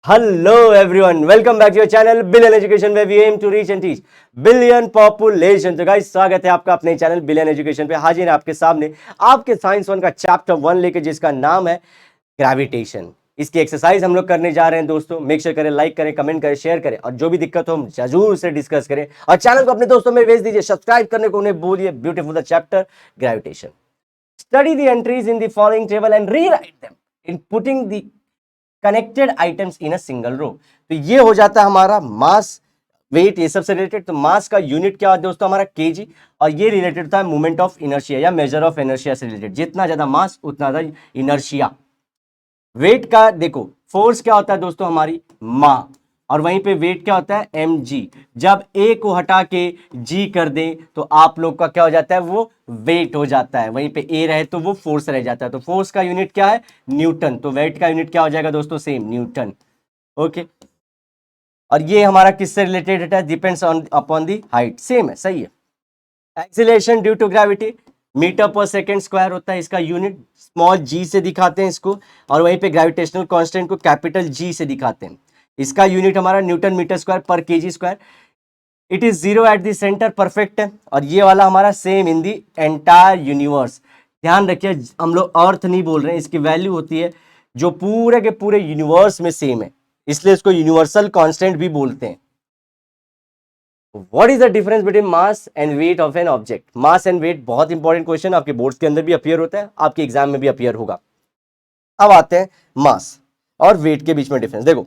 Hello everyone, welcome back to your channel Billion Education where we aim to reach and teach billion population। तो guys स्वागत है आपका अपने channel billion education पे। हाजिर है आपके सामने आपके साइंस 1 का चैप्टर 1 लेके, जिसका नाम है ग्रेविटेशन। इसकी एक्सरसाइज हम लोग करने जा रहे हैं दोस्तों। मेक श्योर करें, लाइक करें, कमेंट करें, शेयर करें और जो भी दिक्कत हो हम जरूर से डिस्कस करें। और चैनल को अपने दोस्तों में भेज दीजिए, सब्सक्राइब करने को उन्हें बोलिए। Beautiful the chapter gravitation. Study the entries in the following table and rewrite them in putting the connected items in a single row. तो ये हो जाता है हमारा मास, वेट, ये सबसे रिलेटेड। तो मास का यूनिट क्या होता है दोस्तों? हमारा केजी। और ये रिलेटेड होता है मोमेंट ऑफ इनर्शिया या मेजर ऑफ इनर्शिया से रिलेटेड। जितना ज्यादा मास उतना ज्यादा इनर्शिया। वेट का देखो, फोर्स क्या होता है दोस्तों? हमारी मा। और वहीं पे वेट क्या होता है? mg। जब a को हटा के g कर दें तो आप लोग का क्या हो जाता है? वो वेट हो जाता है। वहीं पे a रहे तो वो फोर्स रह जाता है। तो फोर्स का यूनिट क्या है? न्यूटन। तो वेट का यूनिट क्या हो जाएगा दोस्तों? Same, Newton. ओके। और ये हमारा किससे रिलेटेड है? Depends on upon the height. Same है, सही है। Acceleration due to gravity metre पर सेकेंड स्क्वायर होता है इसका यूनिट। स्मॉल g से दिखाते हैं इसको। और वहीं पे ग्रेविटेशनल कांस्टेंट को कैपिटल G से दिखाते हैं। इसका यूनिट हमारा न्यूटन मीटर स्क्वायर पर KG square. It is 0 eight the centre, perfect है। और ये वाला हमारा same in the entire universe. ध्यान रखिए, हम लोग अर्थ नहीं बोल रहे हैं, इसकी वैल्यू होती है जो पूरे के पूरे यूनिवर्स में सेम है, इसलिए इसको यूनिवर्सल कांस्टेंट भी बोलते हैं। What is the difference between mass and weight of an object? Mass and weight बहुत इंपॉर्टेंट क्वेश्चन, आपके बोर्ड्स के अंदर भी अपीयर होता है, आपके एग्जाम में भी अपीयर होगा। अब आते हैं मास और वेट के बीच में डिफरेंस। देखो,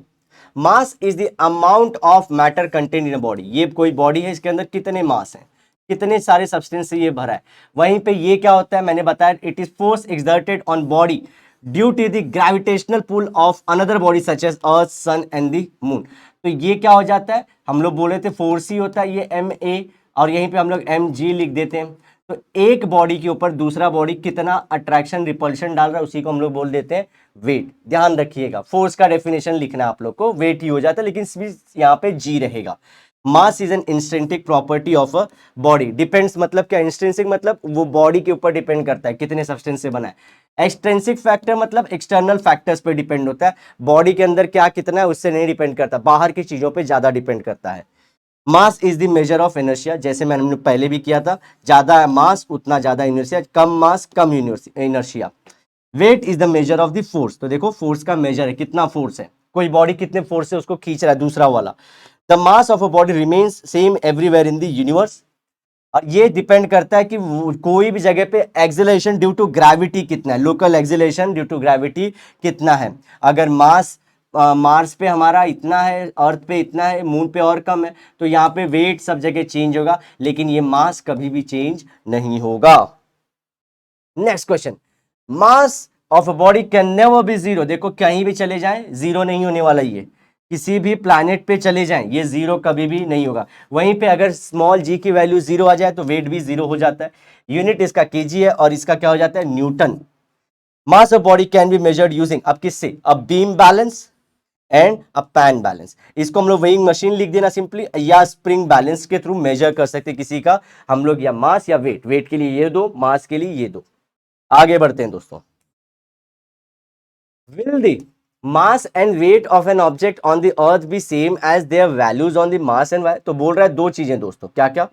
mass is the amount of matter content in a body. ये कोई बॉडी है, इसके अंदर कितने मास हैं, कितने सारे सब्सटेंस से ये भरा है। वहीं पे ये क्या होता है? मैंने बताया, it is force exerted on body due to the gravitational pull of another body such as earth, sun and the moon. तो ये क्या हो जाता है? हम लोग बोले थे फोर्स ही होता है, ये ma, और यहीं पे हम लोग mg लिख देते हैं। तो एक बॉडी के ऊपर दूसरा बॉडी कितना अट्रैक्शन रिपल्शन डाल रहा है, उसी को हम लोग बोल देते हैं वेट। ध्यान रखिएगा, फोर्स का डेफिनेशन लिखना है आप लोग को, वेट ही हो जाता है, लेकिन यहाँ पे जी रहेगा। Mass is an intrinsic property of a body. Depends मतलब क्या? इंस्ट्रिंसिक मतलब वो बॉडी के ऊपर डिपेंड करता है कितने सब्सटेंस से बना है। एक्सट्रिंसिक फैक्टर मतलब एक्सटर्नल फैक्टर्स पे डिपेंड होता है। बॉडी के अंदर क्या कितना है उससे नहीं डिपेंड करता, बाहर की चीजों पे ज्यादा डिपेंड करता है। Mass is the measure of inertia, जैसे मैंने पहले भी किया था, ज्यादा मास उतना ज्यादा इनर्शिया, कम मास कम inertia. Weight is the measure of the force. तो देखो, फोर्स का मेजर है, कितना फोर्स है, कोई बॉडी कितने फोर्स से उसको खींच रहा है, दूसरा वाला। The mass of a body remains same everywhere in the universe. और ये डिपेंड करता है कि कोई भी जगह पे एक्सेलरेशन ड्यू टू ग्रेविटी कितना है, local acceleration due to gravity कितना है। अगर मास मार्स पे हमारा इतना है, अर्थ पे इतना है, मून पे और कम है, तो यहाँ पे वेट सब जगह चेंज होगा, लेकिन ये मास कभी भी चेंज नहीं होगा। Next question, mass of a body can never be zero. देखो, कहीं भी चले जाएं जीरो नहीं होने वाला, ये किसी भी प्लैनेट पे चले जाएं ये जीरो कभी भी नहीं होगा। वहीं पे अगर स्मॉल जी की वैल्यू जीरो आ जाए तो वेट भी जीरो हो जाता है। यूनिट इसका केजी है और इसका क्या हो जाता है? Newton. Mass of body can be measured using, अब किससे? अब beam balance and a pan balance. इसको हम लोग वेइंग मशीन लिख देना सिंपली, या स्प्रिंग बैलेंस के थ्रू मेजर कर सकते किसी का हम लोग, या मास या वेट। वेट के लिए ये दो, मास के लिए ये दो। आगे बढ़ते हैं दोस्तों। Will the mass and weight of an object on the earth be same as their values on the mass and y? तो बोल रहा है दो चीजें दोस्तों, क्या क्या?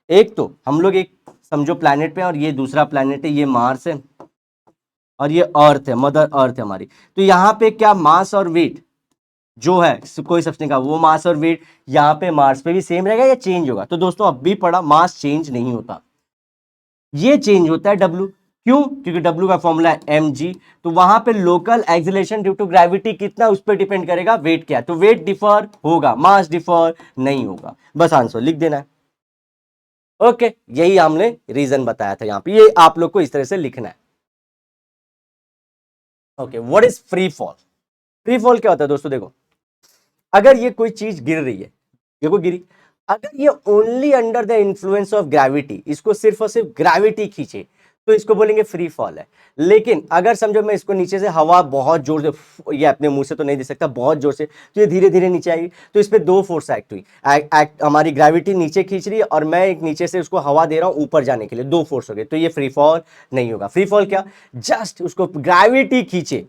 एक तो हम लोग एक समझो प्लैनेट पे, और ये दूसरा प्लैनेट है, ये मार्स है और ये अर्थ है, मदर अर्थ है हमारी। तो यहाँ पे क्या मास और वेट जो है कोई सब्सटेंस का, वो मास और वेट यहाँ पे मार्स पे भी सेम रहेगा या चेंज होगा? तो दोस्तों अब भी पढ़ा, मास चेंज नहीं होता, ये चेंज होता है डब्ल्यू। क्यों? क्योंकि डब्ल्यू का फॉर्मूला है mg। तो वहां पे local acceleration due to gravity कितना, उस पर डिपेंड करेगा वेट क्या। तो वेट डिफर होगा, मास डिफर नहीं होगा। बस आंसर लिख देना है। ओके, यही हमने रीजन बताया था यहाँ पे, ये आप लोग को इस तरह से लिखना है। Okay, what is free fall? Free fall क्या होता है दोस्तों? देखो, अगर ये कोई चीज गिर रही है, देखो गिरी, अगर ये only under the influence of gravity, इसको सिर्फ और सिर्फ ग्रेविटी खींचे, तो इसको बोलेंगे फ्री फॉल है। लेकिन अगर समझो मैं इसको नीचे से हवा बहुत जोर से, ये अपने मुंह से तो नहीं दे सकता, बहुत जोर से, तो ये धीरे धीरे नीचे आएगी, तो इस पे दो फोर्स एक्ट हुई। हमारी ग्रेविटी नीचे खींच रही है और मैं एक नीचे से उसको हवा दे रहा हूं ऊपर जाने के लिए, दो फोर्स हो गए, तो ये फ्री फॉल नहीं होगा। फ्री फॉल क्या? जस्ट उसको ग्रेविटी खींचे,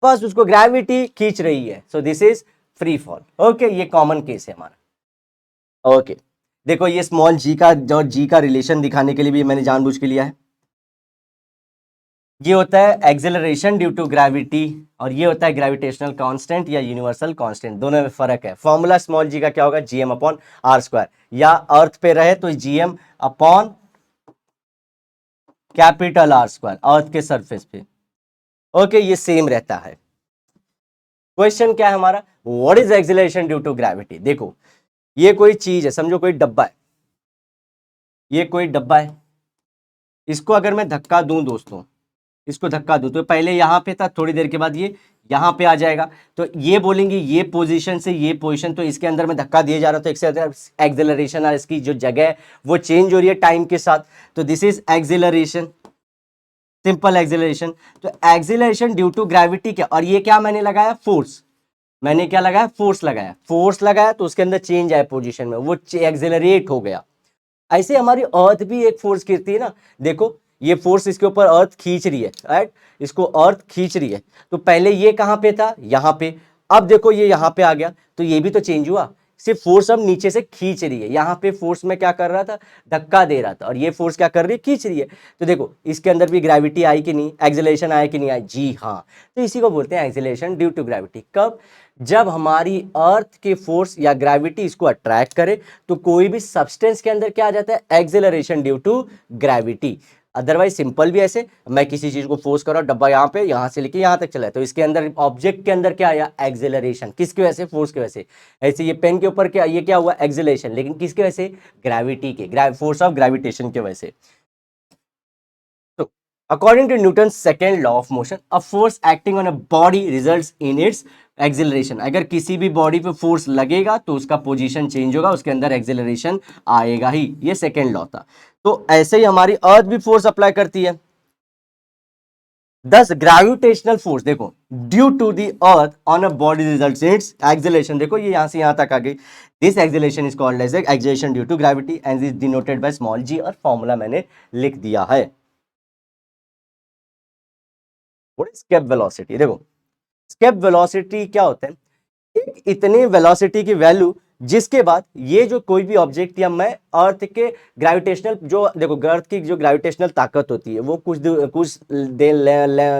बस उसको ग्रेविटी खींच रही है, so this is free fall. Okay, ये कॉमन केस है हमारा। ओके, देखो ये स्मॉल जी का जो जी का रिलेशन दिखाने के लिए भी मैंने जानबूझ के लिया है। ये होता है एक्सेलरेशन ड्यू टू ग्रेविटी और ये होता है ग्रेविटेशनल कांस्टेंट या यूनिवर्सल कांस्टेंट, दोनों में फर्क है। फॉर्मूला स्मॉल जी का क्या होगा, जीएम अपॉन आर स्क्वायर, या अर्थ पे रहे तो GM upon capital R square earth के सरफेस पे। ओके, ये सेम रहता है। क्वेश्चन क्या है हमारा, what is acceleration due to gravity. देखो ये कोई चीज है, समझो कोई डब्बा है, ये कोई डब्बा है, इसको अगर मैं धक्का दूं दोस्तों, इसको धक्का दूं तो पहले यहां पे था, थोड़ी देर के बाद ये यहां पे आ जाएगा, तो ये बोलेंगे ये पोजीशन से ये पोजीशन, तो इसके अंदर में धक्का दिया जा रहा, तो एक से एक्सेलरेशन और इसकी जो जगह है वो चेंज हो रही है टाइम के साथ, तो this is acceleration, simple acceleration. तो एक्सेलरेशन ड्यू टू ग्रेविटी क्या, और ये क्या मैंने लगाया, फोर्स, मैंने क्या लगाया, फोर्स लगाया, फोर्स लगाया तो उसके अंदर चेंज आया पोजीशन में, वो एक्सेलरेट हो गया। ऐसे हमारी अर्थ भी एक फोर्स गिरती है ना, देखो ये फोर्स इसके ऊपर अर्थ खींच रही है, राइट, इसको अर्थ खींच रही है, तो पहले ये कहां पे था, यहां पे, अब देखो ये यहां पे आ गया, तो ये भी तो चेंज हुआ, सिर्फ फोर्स अब नीचे से खींच रही है, यहां पे फोर्स में क्या कर रहा था, धक्का दे रहा था, और ये फोर्स क्या कर रही है, खींच रही है। तो देखो इसके अंदर भी ग्रेविटी आई कि नहीं, एक्सेलरेशन आया कि नहीं आया, जी हाँ, तो इसी को बोलते हैं एक्सेलरेशन ड्यू टू ग्रेविटी। कब, जब हमारी अर्थ के फोर्स या ग्रेविटी इसको अट्रैक्ट करे, तो कोई भी सब्सटेंस के अंदर क्या आ जाता है, acceleration due to gravity. Otherwise simple भी ऐसे, मैं किसी चीज को फोर्स कर रहा हूं, डब्बा यहां पे, यहां से लेके यहां तक चला है, तो इसके अंदर ऑब्जेक्ट के अंदर क्या आया, एक्सेलरेशन, किसकी वजह से, फोर्स की वजह से। ऐसे ये पेन के ऊपर क्या, ये क्या हुआ, एक्सेलरेशन, लेकिन किसकी वजह से, ग्रेविटी के, फोर्स ऑफ ग्रेविटेशन की वजह से। तो according to Newton second law of motion, a force acting on a body results in its acceleration. अगर किसी भी बॉडी पे फोर्स लगेगा तो उसका पोजीशन चेंज होगा, उसके अंदर एक्सेलरेशन आएगा ही, ये सेकेंड लॉ था। तो ऐसे ही हमारी अर्थ भी फोर्स अप्लाई करती है। दस ग्रेविटेशनल फोर्स, देखो due to the earth on a body results its acceleration, देखो ये यहां से यहां तक आ गई, this acceleration is called as acceleration due to gravity and is denoted by small G, और फॉर्मूला मैंने लिख दिया है। व्हाट इज स्केप वेलोसिटी, देखो स्केप वेलोसिटी क्या होता है, इतनी वेलोसिटी की वैल्यू जिसके बाद ये जो कोई भी ऑब्जेक्ट या मैं अर्थ के ग्रेविटेशनल, जो देखो अर्थ की जो ग्रेविटेशनल ताकत होती है वो कुछ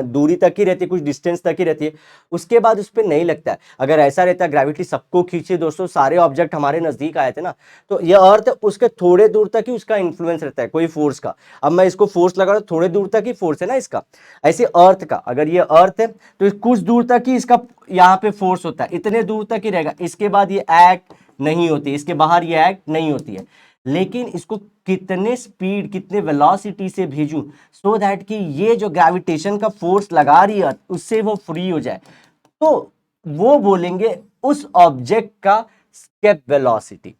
दूरी तक ही रहती है, कुछ डिस्टेंस तक ही रहती है, उसके बाद उस पर नहीं लगता है। अगर ऐसा रहता है ग्रेविटी सबको खींचे, दोस्तों सारे ऑब्जेक्ट हमारे नजदीक आए थे ना, तो ये अर्थ उसके थोड़े दूर तक ही उसका इन्फ्लुएंस रहता है कोई फोर्स का। अब मैं इसको फोर्स लगा रहा हूं, थोड़े दूर तक ही फोर्स है ना इसका, ऐसे अर्थ का, अगर ये अर्थ है तो कुछ दूर तक ही इसका यहाँ पे फोर्स होता है, इतने दूर तक ही रहेगा, इसके बाद ये एक्ट नहीं होती, इसके बाहर ये एक्ट नहीं होती है। लेकिन इसको कितने स्पीड, कितने वेलोसिटी से भेजूं सो दैट कि ये जो ग्रेविटेशन का फोर्स लगा रही है उससे वो फ्री हो जाए, तो वो बोलेंगे उस ऑब्जेक्ट का स्केप वेलोसिटी।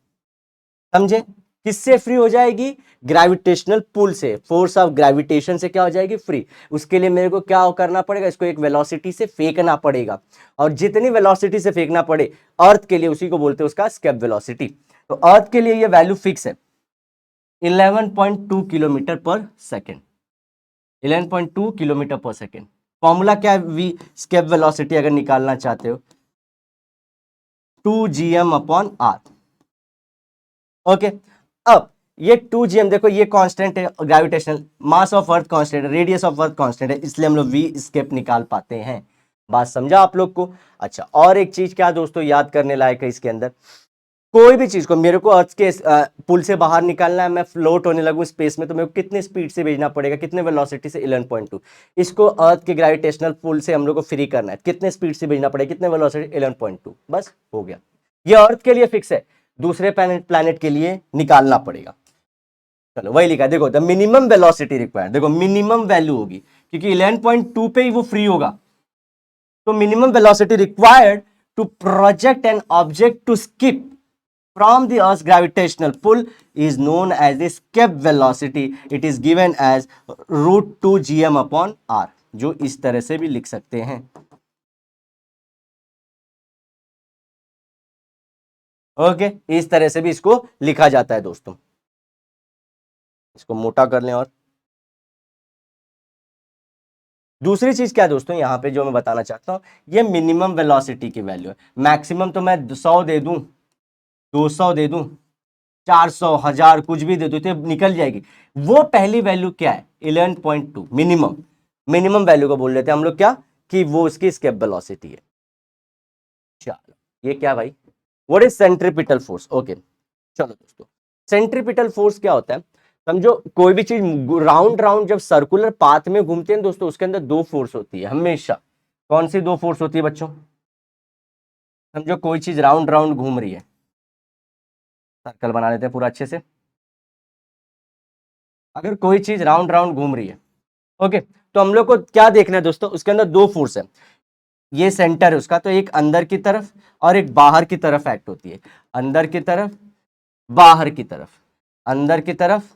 समझे, किससे फ्री हो जाएगी, ग्रेविटेशनल पुल से, फोर्स ऑफ ग्रेविटेशन से क्या हो जाएगी, फ्री। उसके लिए मेरे को क्या करना पड़ेगा, इसको एक वेलोसिटी से फेंकना पड़ेगा, और जितनी वेलोसिटी से फेंकना पड़े अर्थ के लिए, उसी को बोलते हैं उसका स्केप वेलोसिटी। तो अर्थ के लिए ये वैल्यू फिक्स है 11.2 किलोमीटर पर सेकेंड, 11.2 किलोमीटर पर सेकेंड। फॉर्मूला क्या है, वी स्केप वेलोसिटी अगर निकालना चाहते हो 2gm अपॉन आर। ओके, अब ये 2gm देखो ये कांस्टेंट है, gravitational mass of earth constant है, रेडियस ऑफ अर्थ कांस्टेंट है, इसलिए हम लोग वी स्केप निकाल पाते हैं। बात समझा आप लोग को। अच्छा, और एक चीज क्या दोस्तों याद करने लायक है इसके अंदर, कोई भी चीज को मेरे को अर्थ के पुल से बाहर निकालना है, मैं फ्लोट होने लगूं स्पेस में, तो मेरे को कितने स्पीड से भेजना पड़ेगा, कितने वेलोसिटी से, 11.2। इसको अर्थ के ग्रेविटेशनल पुल से हम लोग को फ्री करना है, कितने स्पीड से भेजना पड़ेगा, कितने वेलोसिटी, 11.2, बस हो गया। ये अर्थ के लिए फिक्स है, दूसरे प्लैनेट के लिए निकालना पड़ेगा। चलो वही लिखा है, देखो द मिनिमम वेलोसिटी रिक्वायर्ड, देखो मिनिमम वैल्यू होगी क्योंकि 11.2 पे ही वो फ्री होगा, तो minimum velocity required to project an object to escape from the earth's gravitational pull is known as the escape velocity. It is given as root 2 gm upon r, जो इस तरह से भी लिख सकते हैं। ओके, इस तरह से भी इसको लिखा जाता है दोस्तों। इसको मोटा कर लें और दूसरी चीज क्या है दोस्तों, यहाँ पे जो मैं बताना चाहता हूँ, ये मिनिमम वेलोसिटी की वैल्यू है। मैक्सिमम तो मैं 100 दे दूं, 200 दे दूं, 400, 1000 कुछ भी दे दूं तो निकल जाएगी। वो पहली वैल्यू क्या है, 11.2 मिनिमम। मिनिमम वैल्यू को बोल लेते हैं हम लोग क्या, कि वो उसकी स्केप वेलोसिटी है। चलो ये क्या भाई, what is centripetal force. Okay चलो दोस्तों, सेंट्रीपिटल फोर्स क्या होता है, समझो कोई भी चीज राउंड राउंड जब सर्कुलर पाथ में घूमते हैं दोस्तों, उसके अंदर दो फोर्स होती है हमेशा। कौन सी दो फोर्स होती है बच्चों, समझो कोई चीज राउंड राउंड घूम रही है, सर्कल बना लेते हैं पूरा अच्छे से। अगर कोई चीज राउंड राउंड घूम रही है, ओके, तो हम लोग को क्या देखना है दोस्तों, उसके अंदर दो फोर्स है। ये सेंटर है उसका, तो एक अंदर की तरफ और एक बाहर की तरफ एक्ट होती है। अंदर की तरफ, बाहर की तरफ, अंदर की तरफ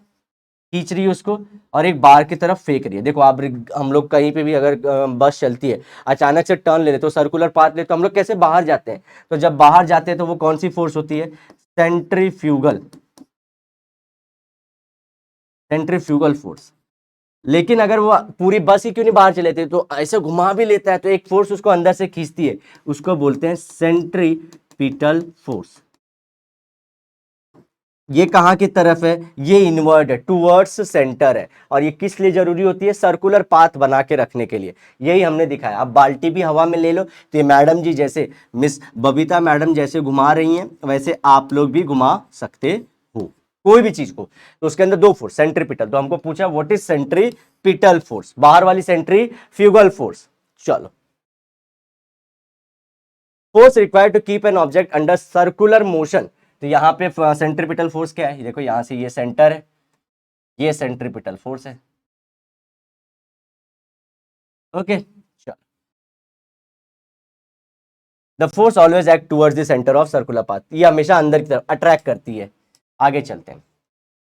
खींच रही है उसको, और एक बाहर की तरफ फेंक रही है। देखो आप, हम लोग कहीं पे भी अगर बस चलती है, अचानक से टर्न ले ले तो सर्कुलर पाथ ले, तो हम लोग कैसे बाहर जाते हैं, तो जब बाहर जाते हैं तो वो कौन सी फोर्स होती है, सेंट्रीफ्यूगल, सेंट्रीफ्यूगल फोर्स। लेकिन अगर वो पूरी बस ही क्यों नहीं बाहर चले थे, तो ऐसे घुमा भी लेता है तो एक फोर्स उसको अंदर से खींचती है, उसको बोलते हैं सेंट्रीपिटल फोर्स। ये कहां की तरफ है, ये इनवर्ड है, टूवर्ड्स सेंटर है। और ये किस लिए जरूरी होती है, सर्कुलर पाथ बना के रखने के लिए। यही हमने दिखाया। अब बाल्टी भी हवा में ले लो तो ये मैडम जी जैसे, मिस बबीता मैडम जैसे घुमा रही हैं, वैसे आप लोग भी घुमा सकते हो कोई भी चीज को। तो उसके अंदर दो फोर्स, सेंट्रीपिटल। तो हमको पूछा व्हाट इज सेंट्रीपिटल फोर्स, बाहर वाली सेंट्रीफ्यूगल फोर्स। चलो, force required to keep an object under circular motion. तो यहाँ पे सेंट्रीपिटल फोर्स क्या है, देखो यहां से ये सेंटर है, ये सेंट्रीपिटल फोर्स है। ओके चलो, the force always act towards the centre of circular path, ये हमेशा अंदर की तरफ अट्रैक्ट करती है। आगे चलते हैं।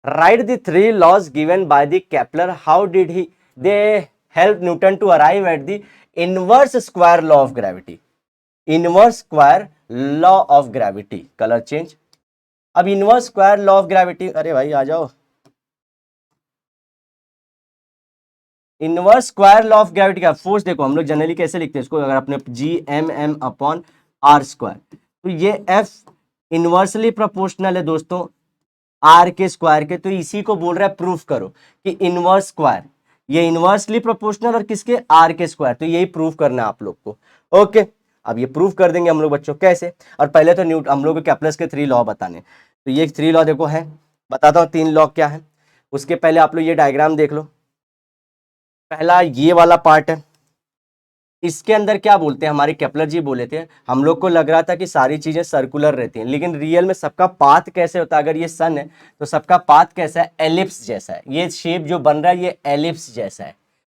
Write the three laws given by the Kepler, how did he they help Newton to arrive at the inverse square law of gravity. Inverse square law of gravity, colour change. अब inverse square law of gravity, अरे भाई आ जाओ। Inverse square law of gravity का force देखो हम लोग generally कैसे लिखते हैं इसको, अगर अपने G M M upon R square, तो ये एफ इनवर्सली प्रोपोर्शनल है दोस्तों आर के स्क्वायर के। तो इसी को बोल रहा है प्रूफ करो कि इनवर्स स्क्वायर, ये इनवर्सली प्रोपोर्शनल और किसके, आर के स्क्वायर। तो यही प्रूफ करना है आप लोग को। ओके, अब ये प्रूफ कर देंगे हम लोग बच्चों, कैसे। और पहले तो न्यूटन, हम लोग को कैपलस के थ्री लॉ बताने। तो ये थ्री लॉ देखो है, बताता हूँ तीन लॉ क्या है। उसके पहले आप लोग ये डायग्राम देख लो। पहला ये वाला पार्ट है, इसके अंदर क्या बोलते हैं, हमारे केपलर जी बोले थे, हम लोग को लग रहा था कि सारी चीजें सर्कुलर रहती हैं, लेकिन रियल में सबका पाथ कैसे होता है। अगर ये सन है तो सबका पाथ कैसा है, एलिप्स जैसा है। ये शेप जो बन रहा है ये एलिप्स जैसा है।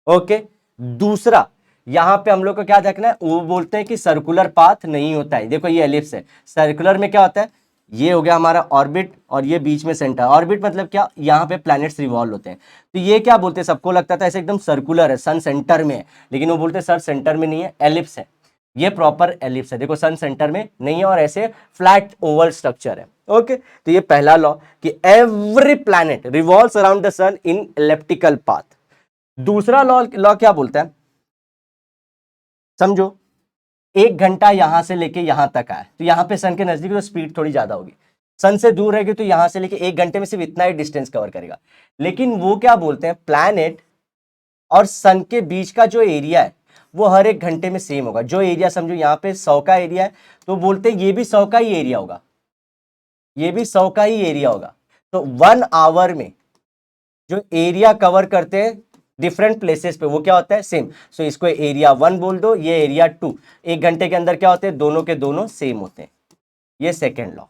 ओके, दूसरा यहां पे हम लोग को क्या देखना है, वो बोलते हैं कि सर्कुलर पाथ नहीं होता है। देखो ये एलिप्स है, सर्कुलर में क्या होता है, ये हो गया हमारा ऑर्बिट और ये बीच में सेंटर। ऑर्बिट मतलब क्या, यहाँ पे प्लैनेट्स रिवॉल्व होते हैं। तो ये क्या बोलते हैं, सबको लगता था ऐसे एकदम सर्कुलर है, सन सेंटर में है, लेकिन वो बोलते हैं सर सेंटर में नहीं है, एलिप्स है। ये प्रॉपर एलिप्स है, देखो सन सेंटर में नहीं है और ऐसे फ्लैट ओवल स्ट्रक्चर है। ओके, तो ये पहला लॉ कि every planet revolves around the sun in elliptical path. दूसरा लॉ लॉ क्या बोलता है, समझो 1 घंटा यहां से लेके यहां तक आए, तो यहां पे सन के नजदीक तो स्पीड थोड़ी ज्यादा होगी, सन से दूर रहेगी तो यहां से लेके 1 घंटे में सिर्फ इतना ही डिस्टेंस कवर करेगा। लेकिन वो क्या बोलते हैं, प्लैनेट और सन के बीच का जो एरिया है वो हर 1 घंटे में सेम होगा। जो एरिया समझो यहाँ पे 100 का एरिया है, तो बोलते हैं ये भी 100 का ही एरिया होगा, ये भी 100 का ही एरिया होगा। तो 1 आवर में जो एरिया कवर करते हैं डिफरेंट प्लेसेस पे, वो क्या होता है, सेम। सो इसको एरिया 1 बोल दो, ये एरिया 2। 1 घंटे के अंदर क्या होते हैं, दोनों के दोनों सेम होते हैं। ये सेकेंड लॉ।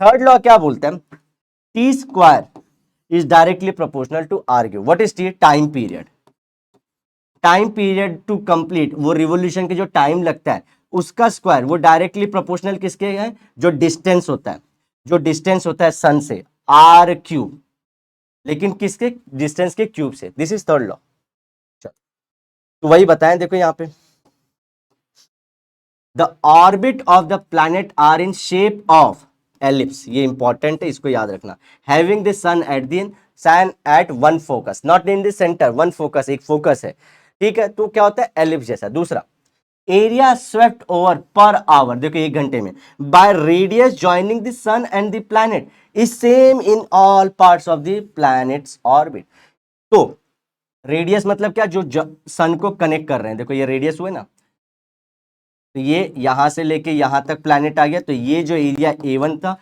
थर्ड लॉ क्या बोलते हैं, T square is directly proportional to R cube. What is T, time period. Time period to complete, वो रिवोल्यूशन के जो टाइम लगता है उसका स्क्वायर, वो डायरेक्टली प्रोपोर्शनल किसके है, जो डिस्टेंस होता है, जो डिस्टेंस होता है सन से, आर क्यूब, लेकिन किसके, डिस्टेंस के क्यूब से। This is third law. तो वही बताएं, देखो यहाँ पे the orbit of the planet are in shape of ellipse, ये इंपॉर्टेंट है, इसको याद रखना। Having the sun at the sun at one focus, not in the centre, one focus, एक फोकस है। ठीक है, तो क्या होता है एलिप्स जैसा। दूसरा, area swept over per hour, देखो 1 घंटे में, by radius joining the sun and the planet is same in all parts of the planet's orbit. तो रेडियस मतलब क्या, जो सन को कनेक्ट कर रहे हैं, देखो ये रेडियस हुए ना, तो ये यहां से लेके यहां तक प्लैनेट आ गया, तो ये जो एरिया A1 था,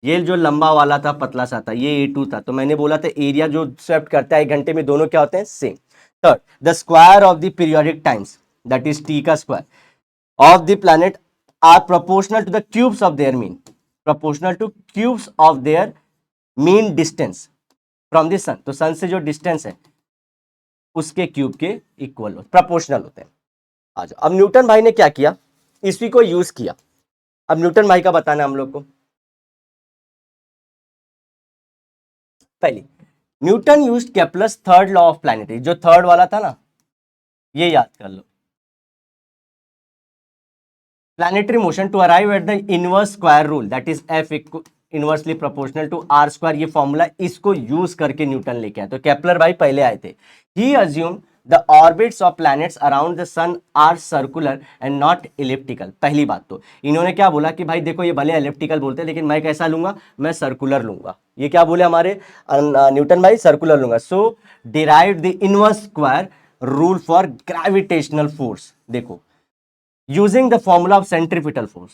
ये जो लंबा वाला था पतला सा था, ये A2 था। तो मैंने बोला था एरिया जो स्वेप्ट करता है 1 घंटे में, दोनों क्या होते हैं same. Third, the square of the periodic times, that is T का square of the planet are proportional to the cubes of their mean, proportional to cubes of their mean distance from the sun। तो सन से जो distance है उसके cube के equal proportional होते हैं। आ जाओ, अब न्यूटन भाई ने क्या किया, इसी को यूज किया। अब न्यूटन भाई का बताना हम लोग को। पहले Newton used Kepler's third law of planetary, जो थर्ड वाला था ना, ये याद कर लो। Planetary motion to arrive at the inverse square rule, that is F inversely proportional to R square, ये फॉर्मूला इसको यूज करके न्यूटन लेके आए। तो केपलर भाई पहले आए थे। He assume the orbits of planets around the sun are circular and not elliptical. पहली बात तो इन्होंने क्या बोला कि भाई देखो ये भले इलिप्टिकल बोलते हैं, लेकिन मैं कैसा लूंगा, मैं सर्कुलर लूंगा। ये क्या बोले हमारे न्यूटन भाई, सर्कुलर लूंगा। So derived the inverse square rule for gravitational force. देखो using the formula of centripetal force,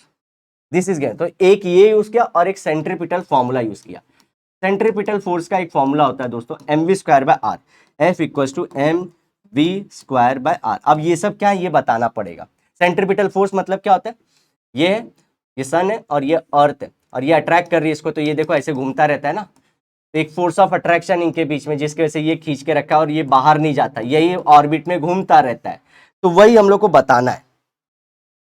this is again. तो एक ये यूज किया और एक सेंट्रीपिटल फॉर्मूला यूज किया। सेंट्रीपिटल फोर्स का एक फॉर्मूला होता है दोस्तों, mv square by R, F equals to mv square by R. अब ये सब क्या है ये बताना पड़ेगा। सेंट्रीपिटल फोर्स मतलब क्या होता है, ये सन है और ये अर्थ है और ये अट्रैक्ट कर रही है इसको, तो ये देखो ऐसे घूमता रहता है ना, तो एक फोर्स ऑफ अट्रैक्शन इनके बीच में, जिसकी वजह से ये खींच के रखा है और ये बाहर नहीं जाता, यही ऑर्बिट में घूमता रहता है। तो वही हम लोग को बताना है।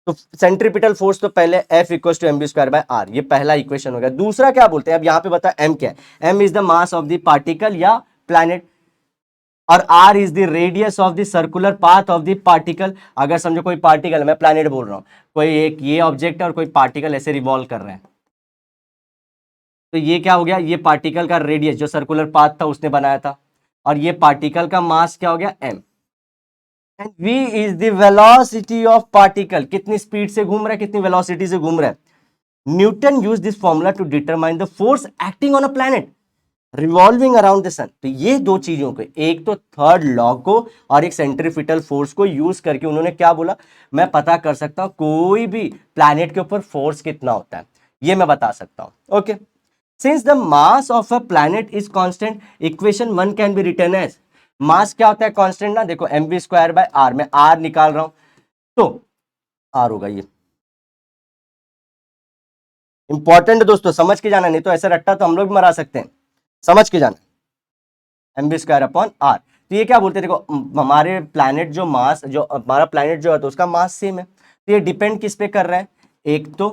तो सेंट्रीपिटल फोर्स तो पहले F equal to mv square by R, ये पहला इक्वेशन हो गया। दूसरा क्या बोलते हैं, अब यहाँ पे बता m क्या है, m is the mass of the particle या प्लैनेट, और r is the radius of the circular path of the particle. अगर समझो कोई पार्टिकल, मैं प्लैनेट बोल रहा हूँ, कोई एक ये ऑब्जेक्ट है और कोई पार्टिकल ऐसे रिवॉल्व कर रहे हैं, तो ये क्या हो गया, ये पार्टिकल का रेडियस जो सर्कुलर पाथ था उसने बनाया था, और ये पार्टिकल का मास क्या हो गया m, and v is the velocity of particle, कितनी स्पीड से घूम रहा है, कितनी वेलोसिटी से घूम रहा है। Newton use this formula to determine the force acting on a planet revolving around the sun. तो ये दो चीजों को, एक तो थर्ड लॉ को और एक सेंट्रीपिटल फोर्स को यूज करके उन्होंने क्या बोला, मैं पता कर सकता हूं कोई भी प्लैनेट के ऊपर फोर्स कितना होता है, ये मैं बता सकता हूं। Okay, since the mass of a planet is constant, equation 1 can be written as, mass क्या होता है कांस्टेंट ना, देखो mv स्क्वायर बाय आर, में आर निकाल रहा हूं तो आर होगा। ये इंपॉर्टेंट दोस्तों, समझ के जाना, नहीं तो ऐसा रट्टा तो हम लोग भी मरा सकते हैं, समझ के जाना। mv स्क्वायर अपॉन आर, तो ये क्या बोलते हैं, देखो हमारे प्लैनेट जो मास, जो हमारा प्लैनेट जो है तो उसका मास सेम है, तो ये डिपेंड किस पे कर रहा है, एक तो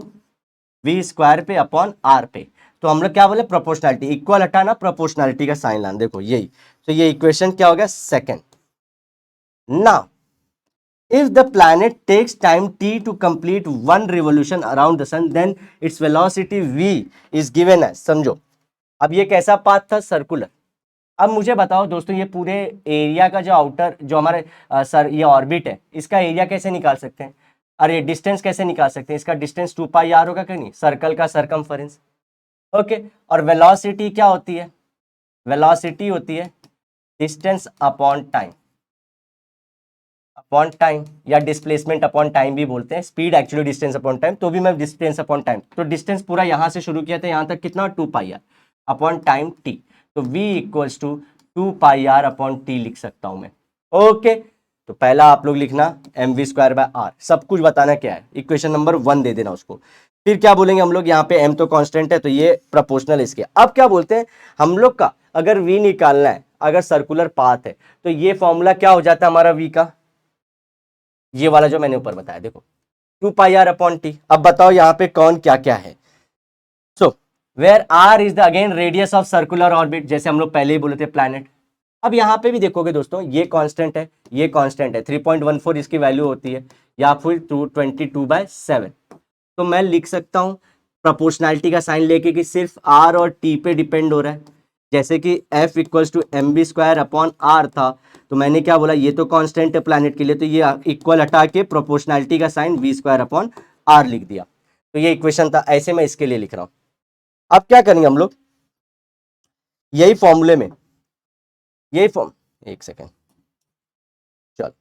v स्क्वायर पे अपॉन आर पे। तो हम लोग क्या बोले, प्रोपोर्शनलिटी, इक्वल हटाना, प्रोपोर्शनलिटी का साइन लाना, देखो यही। तो ये इक्वेशन क्या हो गया, second. Now if the planet takes time t to complete one revolution around the sun, then its velocity v is given as, समझो अब ये कैसा पाथ था, सर्कुलर। अब मुझे बताओ दोस्तों, ये पूरे एरिया का जो आउटर जो हमारे सर ये ऑर्बिट है, इसका एरिया कैसे निकाल सकते हैं, अरे डिस्टेंस कैसे निकाल सकते हैं, इसका डिस्टेंस 2 पाई आर होगा कि नहीं, सर्कल का सरकमफेरेंस। ओके, और वेलोसिटी क्या होती है, वेलोसिटी होती है distance upon time, upon time, या डिस्प्लेसमेंट अपॉन टाइम भी बोलते हैं, speed actually distance upon time, तो भी मैं डिस्टेंस अपॉन टाइम, तो डिस्टेंस पूरा यहां से शुरू किया था यहां तक कितना, 2 pi R upon time T, तो v equals to 2 pi R upon T लिख सकता हूं मैं। ओके, तो पहला आप लोग लिखना mv स्क्वायर बाय आर, सब कुछ बताना क्या है, इक्वेशन नंबर 1 दे देना उसको। फिर क्या बोलेंगे हम लोग, यहाँ पे m तो कांस्टेंट है तो ये प्रोपोर्शनल इसके। अब क्या बोलते हैं हम लोग का, अगर v निकालना है, अगर सर्कुलर पाथ है, तो ये फॉर्मूला क्या हो जाता है हमारा v का, ये वाला जो मैंने ऊपर बताया, देखो 2 पाई आर अपॉन टी। अब बताओ यहाँ पे कौन क्या क्या है, so where R is the again radius of circular orbit, जैसे हम लोग पहले ही बोले थे प्लैनेट। अब यहाँ पे भी देखोगे दोस्तों, ये कांस्टेंट है, ये कांस्टेंट है, 3.14 इसकी वैल्यू होती है, या फिर 222/7। तो मैं लिख सकता हूँ प्रोपोर्शनैलिटी का साइन लेके कि सिर्फ आर और टी पे डिपेंड हो रहा है, जैसे कि F equals to M B square upon R था, तो मैंने क्या बोला, ये तो कांस्टेंट है प्लैनेट के लिए, तो ये इक्वल हटा के प्रोपोर्शनैलिटी का sign V square upon R लिख दिया। तो ये इक्वेशन था, ऐसे मैं इसके लिए लिख रहा हूं। अब क्या करेंगे हम लोग, यही फॉर्मूले में, यही फॉर्म, एक सेकेंड, चल,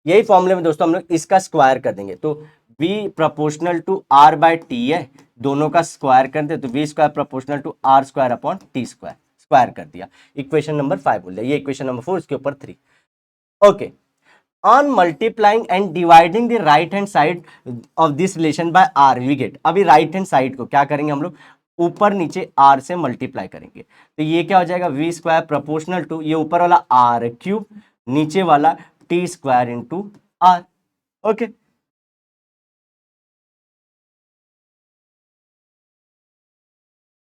यही फॉर्मूले में दोस्तों हम लोग इसका स्क्वायर कर देंगे। तो v proportional to r by T है, दोनों का स्क्वायर कर दे, तो v square proportional to r square upon T square, square कर दिया, इक्वेशन नंबर 5 बोल दिया। ये इक्वेशन नंबर 4, इसके ऊपर 3। Okay, on multiplying and dividing the right hand side of this relation by r we get. अभी राइट हैंड साइड को क्या करेंगे हम लोग, ऊपर नीचे r से मल्टीप्लाई करेंगे, तो ये क्या हो जाएगा, v स्क्वायर प्रोपोर्शनल टू, ये ऊपर वाला r क्यूब, नीचे वाला T square into R. Okay,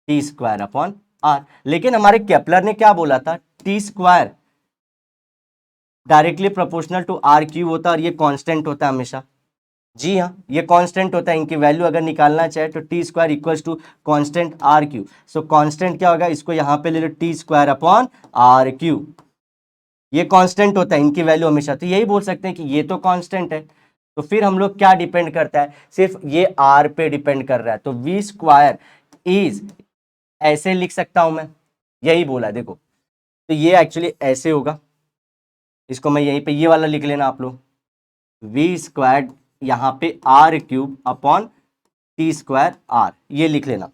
T square upon R. लेकिन हमारे केपलर ने क्या बोला था, T square directly proportional to R cube होता है, और ये कांस्टेंट होता है हमेशा। जी हाँ, ये कांस्टेंट होता है, इनकी वैल्यू अगर निकालना चाहे तो T square equals to constant R cube. So constant क्या होगा, इसको यहां पे ले लो, T square upon R cube, ये कांस्टेंट होता है, इनकी वैल्यू हमेशा। तो यही बोल सकते हैं कि ये तो कांस्टेंट है, तो फिर हम लोग क्या डिपेंड करता है, सिर्फ ये आर पे डिपेंड कर रहा है, तो वी स्क्वायर इज, ऐसे लिख सकता हूं मैं, यही बोला है देखो, तो ये एक्चुअली ऐसे होगा, इसको मैं यहीं पे ये वाला लिख लेना आप लोग, वी स्क्वायर यहां पे R cube upon T square R, ये लिख लेना।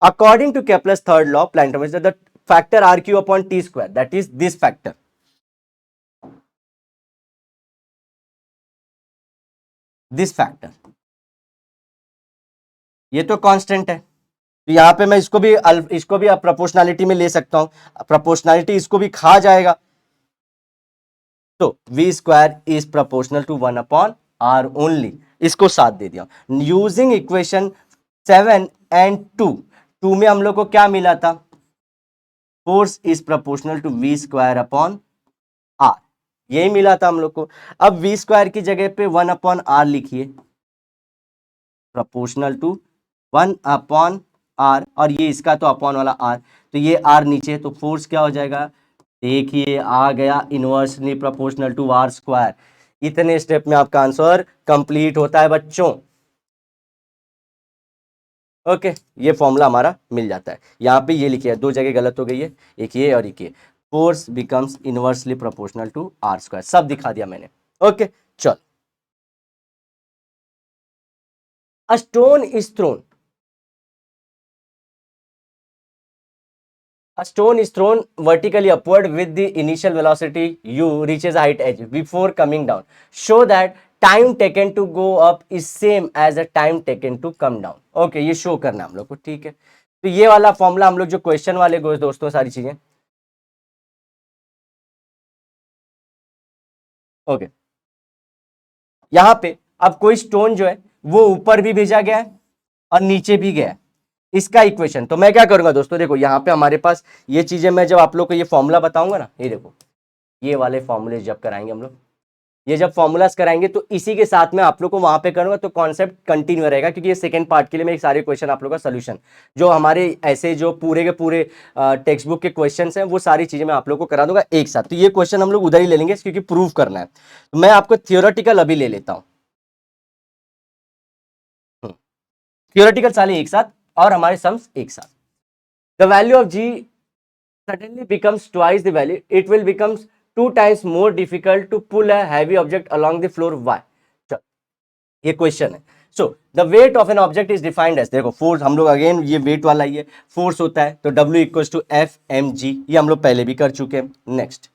According to Kepler's third law planetometry, the factor R cube upon T square, that is this factor, this factor, ये तो कांस्टेंट है, तो यहां पे मैं इसको भी प्रोपोर्शनैलिटी में ले सकता हूं, प्रोपोर्शनैलिटी इसको भी खा जाएगा, तो v square is proportional to 1 upon R only, इसको साथ दे दिया। यूजिंग इक्वेशन 7 एंड 2 में हम लोग को क्या मिला था, force is proportional to v square upon R, यही मिला था हम लोग को। अब v स्क्वायर की जगह पे 1 अपॉन आर लिखिए, प्रोपोर्शनल टू 1 अपॉन आर, और ये इसका तो अपॉन वाला आर, तो ये आर नीचे, तो फोर्स क्या हो जाएगा, देखिए आ गया, inversely proportional to R square. इतने स्टेप में आपका आंसर कंप्लीट होता है बच्चों। ओके, ये फॉर्मूला हमारा मिल जाता है। यहां पे ये लिखिए, दो जगह गलत हो गई है, एक ये और एक ये, force becomes inversely proportional to R square, सब दिखा दिया मैंने। ओके, चल, a stone is thrown, a stone is thrown vertically upward with the initial velocity u reaches a height h before coming down. Show that time taken to go up is same as the time taken to come down. Okay, ये show करना है हम लोग को, ठीक है। तो ये वाला फॉर्मूला हम लोग जो क्वेश्चन वाले दोस्तों, सारी चीजें ओके। यहां पे अब कोई स्टोन जो है वो ऊपर भी भेजा गया है और नीचे भी गया है, इसका इक्वेशन। तो मैं क्या करूंगा दोस्तों, देखो यहाँ पे हमारे पास ये चीजें, मैं जब आप लोग को ये फॉर्मूला बताऊंगा ना, ये देखो, ये वाले फॉर्मूले जब कराएंगे हम लोग, ये जब फॉर्मूलाज कराएंगे तो इसी के साथ में आप लोग को वहां पे करूंगा, तो कॉन्सेप्ट कंटिन्यू रहेगा, क्योंकि ये सेकंड पार्ट के लिए मेरे सारे क्वेश्चन आप लोग का सोल्यूशन, जो हमारे ऐसे जो पूरे के पूरे टेक्स्ट बुक के क्वेश्चन हैं, वो सारी चीजें मैं आप लोग को करा दूंगा एक साथ। तो ये क्वेश्चन हम लोग उधर ही ले लेंगे, क्योंकि प्रूव करना है। तो मैं आपको थियोरेटिकल अभी ले लेता हूँ, थियोरेटिकल सारे एक साथ और हमारे सम्स एक साथ। The value of G suddenly becomes twice the value, it will becomes 2 times more difficult to pull a heavy object along the floor. Why? चल, ये क्वेश्चन है। So the weight of an object is defined as, देखो force हम लोग again ये wait वाला ही है, force होता है तो W equals to F M G, ये हम लोग पहले भी कर चुके हैं। Next,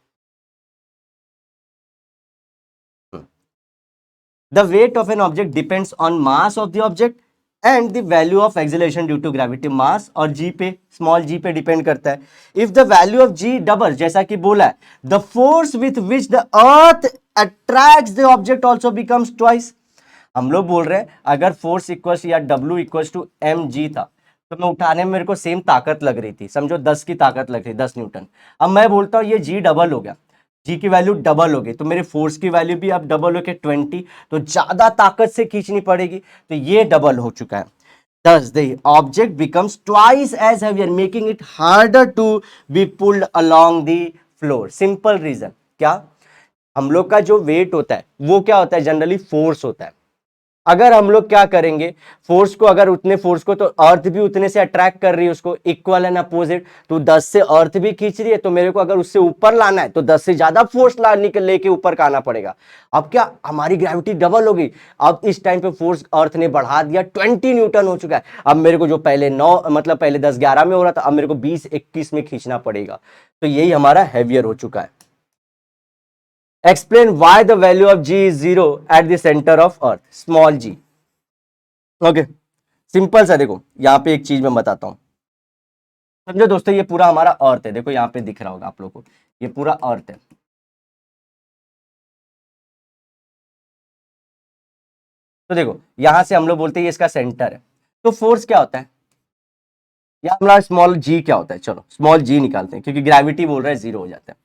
the weight of an object depends on mass of the object and the value of acceleration due to gravity, mass और जी पे, स्मॉल जी पे डिपेंड करता है। If the value of G double, जैसा कि बोला है, the force with which the earth attracts the object also becomes twice. हम लोग बोल रहे हैं अगर फोर्स इक्वल्स या W equals to M G था, तो मैं उठाने में मेरे को सेम ताकत लग रही थी, समझो 10 की ताकत लग रही, 10 न्यूटन। अब मैं बोलता हूं ये जी डबल हो गया, जी की वैल्यू डबल हो गई, तो मेरे फोर्स की वैल्यू भी अब डबल हो के 20, तो ज्यादा ताकत से खींचनी पड़ेगी, तो ये डबल हो चुका है। thus the object becomes twice as heavier making it harder to be pulled along the floor. Simple reason, क्या हम लोग का जो वेट होता है वो क्या होता है, जनरली फोर्स होता है। अगर हम लोग क्या करेंगे, फोर्स को, अगर उतने फोर्स को, तो अर्थ भी उतने से अट्रैक्ट कर रही है उसको, इक्वल एंड अपोजिट। तो 10 से अर्थ भी खींच रही है, तो मेरे को अगर उससे ऊपर लाना है तो 10 से ज्यादा फोर्स लाने के लेके ऊपर का आना पड़ेगा। अब क्या हमारी ग्रेविटी डबल हो गई। अब इस टाइम पे फोर्स अर्थ ने बढ़ा दिया, 20 न्यूटन हो चुका है। अब मेरे को जो पहले 9 मतलब पहले 10-11 में हो रहा था, अब मेरे को 20-21 में खींचना पड़ेगा। तो यही हमारा हैवियर हो चुका है। Explain why the value of g is 0 at the center of earth, small g. Okay, simple सा। देखो यहां पे एक चीज मैं बताता हूं, समझो दोस्तों, ये पूरा हमारा अर्थ है। देखो यहां पे दिख रहा होगा आप लोगों को, ये पूरा अर्थ है। तो देखो यहां से हम लोग बोलते हैं ये इसका सेंटर है। तो फोर्स क्या होता है, या हमारा स्मॉल जी क्या होता है, चलो स्मॉल जी निकालते हैं, क्योंकि ग्रेविटी बोल रहा है 0 हो जाता है।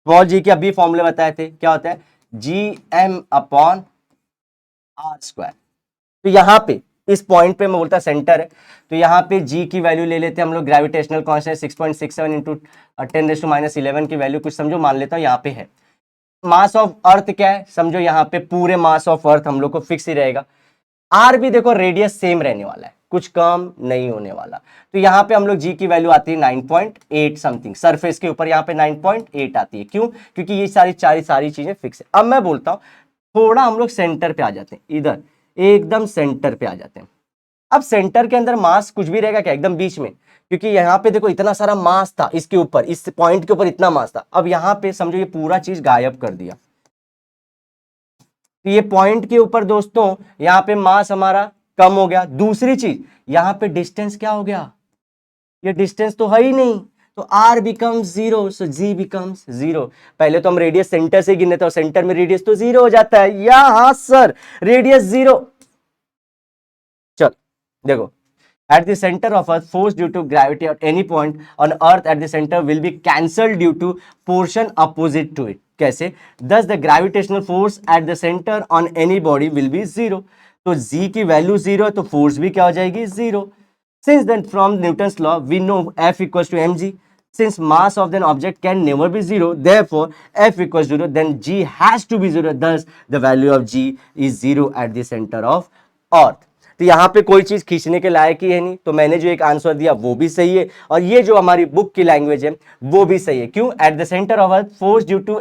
स्मॉल जी के अभी फॉर्मूले बताए थे, क्या होता है, G M upon R square. तो यहाँ पे इस पॉइंट पे मैं बोलता सेंटर है, तो यहाँ पे g की वैल्यू ले लेते हैं हम लोग, ग्रेविटेशनल कांस्टेंट 6.67 इंटू 10⁻11 की वैल्यू कुछ समझो मान लेता हूँ यहाँ पे है। मास ऑफ अर्थ क्या है, समझो यहाँ पे पूरे मास ऑफ अर्थ हम लोग को फिक्स ही रहेगा। आर भी देखो रेडियस सेम रहने वाला है, कुछ कम नहीं होने वाला। तो यहाँ पे हम लोग g की वैल्यू आती है 9.8 समथिंग, सरफेस के ऊपर यहाँ पे 9.8 आती है। क्यों, क्योंकि ये सारी चीजें फिक्स है। अब मैं बोलता हूँ थोड़ा हम लोग सेंटर पे आ जाते हैं, इधर एकदम सेंटर पे आ जाते हैं। अब सेंटर के अंदर मास कुछ भी रहेगा क्या, एकदम बीच में, क्योंकि यहाँ पे देखो इतना सारा मास था इसके ऊपर, इस पॉइंट के ऊपर इतना मास था। अब यहाँ पे समझो ये पूरा चीज गायब कर दिया, तो ये पॉइंट के ऊपर दोस्तों यहाँ पे मास हमारा कम हो गया। दूसरी चीज यहाँ पे डिस्टेंस क्या हो गया, ये डिस्टेंस तो है ही नहीं, तो r बिकम्स 0, सो g बिकम्स 0। पहले तो हम रेडियस सेंटर से गिने थे और सेंटर में रेडियस तो 0 हो जाता है, या हाँ सर रेडियस 0। चल देखो, at the center of earth force due to gravity at any point on earth at the center will be cancelled due to portion opposite to it. कैसे, thus the gravitational force at the center on any body will be 0। तो g की value 0 है तो force भी क्या हो जाएगी 0। Since then from Newton's law we know F equals to mg, since mass of an object can never be 0, therefore F equals 0, then g has to be 0, thus the value of g is 0 at the center of earth। तो यहाँ पे कोई चीज खींचने के लायक ही है नहीं, तो मैंने जो एक आंसर दिया वो भी सही है, और ये जो हमारी बुक की लैंग्वेज है वो भी सही है। क्यों, at the centre of earth force due to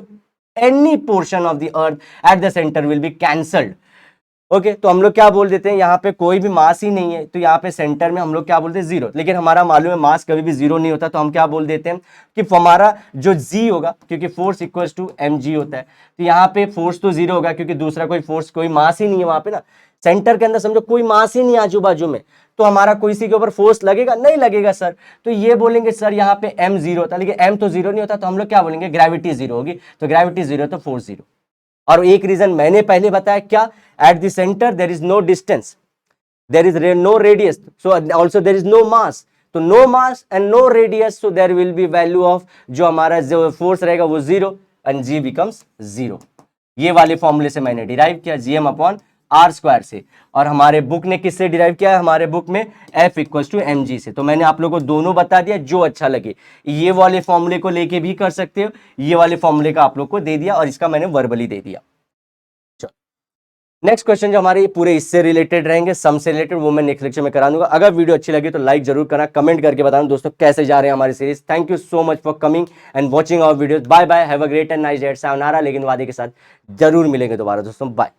any portion of the earth at the centre will be cancelled. Okay, तो हम लोग क्या बोल देते हैं, यहाँ पे कोई भी मास ही नहीं है, तो यहाँ पे सेंटर में हम लोग क्या बोलते हैं 0। लेकिन हमारा मालूम है मास कभी भी 0 नहीं होता, तो हम क्या बोल देते हैं कि हमारा जो g होगा, क्योंकि फोर्स इक्वल्स टू mg होता है, तो यहाँ पे फोर्स तो 0 होगा, क्योंकि दूसरा कोई फोर्स, कोई मास ही नहीं है वहां पे ना। सेंटर के अंदर समझो कोई मास ही नहीं आजू बाजू में, तो हमारा कोई सी के ऊपर फोर्स लगेगा, नहीं लगेगा सर। तो ये बोलेंगे सर यहाँ पे m 0 होता, लेकिन m तो 0 नहीं होता, तो हम लोग क्या बोलेंगे, ग्रेविटी 0 होगी। तो ग्रेविटी 0 तो फोर्स 0। और एक रीजन मैंने पहले बताया, क्या, at the centre there is no distance, there is no radius, so also there is no mass. तो no mass and no radius, so there will be value of जो हमारा जो फोर्स रहेगा वो 0 एंड g बिकम्स 0। ये वाले फॉर्मूले से मैंने डिराइव किया gm अपॉन आर स्क्वायर से, और हमारे बुक ने किससे डिराइव किया है, हमारे बुक में F इक्वल्स टू mg से। तो मैंने आप लोगों को दोनों बता दिया, जो अच्छा लगे ये वाले फॉर्मूले को लेके भी कर सकते हो, ये वाले फॉर्मूले का आप लोग को दे दिया, और इसका मैंने वर्बली दे दिया। चलो नेक्स्ट क्वेश्चन जो हमारे पूरे इससे रिलेटेड रहेंगे, सम से रिलेटेड, वो मैं नेक्स्ट लेक्चर में करा दूंगा। अगर वीडियो अच्छी लगी तो लाइक जरूर करना, कमेंट करके बताना दोस्तों कैसे जा रहे हैं हमारी series. Thank you so much for coming and watching our videos. Bye bye, have a great and nice day, sayonara. लेकिन वादे के साथ जरूर मिलेंगे दोबारा दोस्तों, बाय।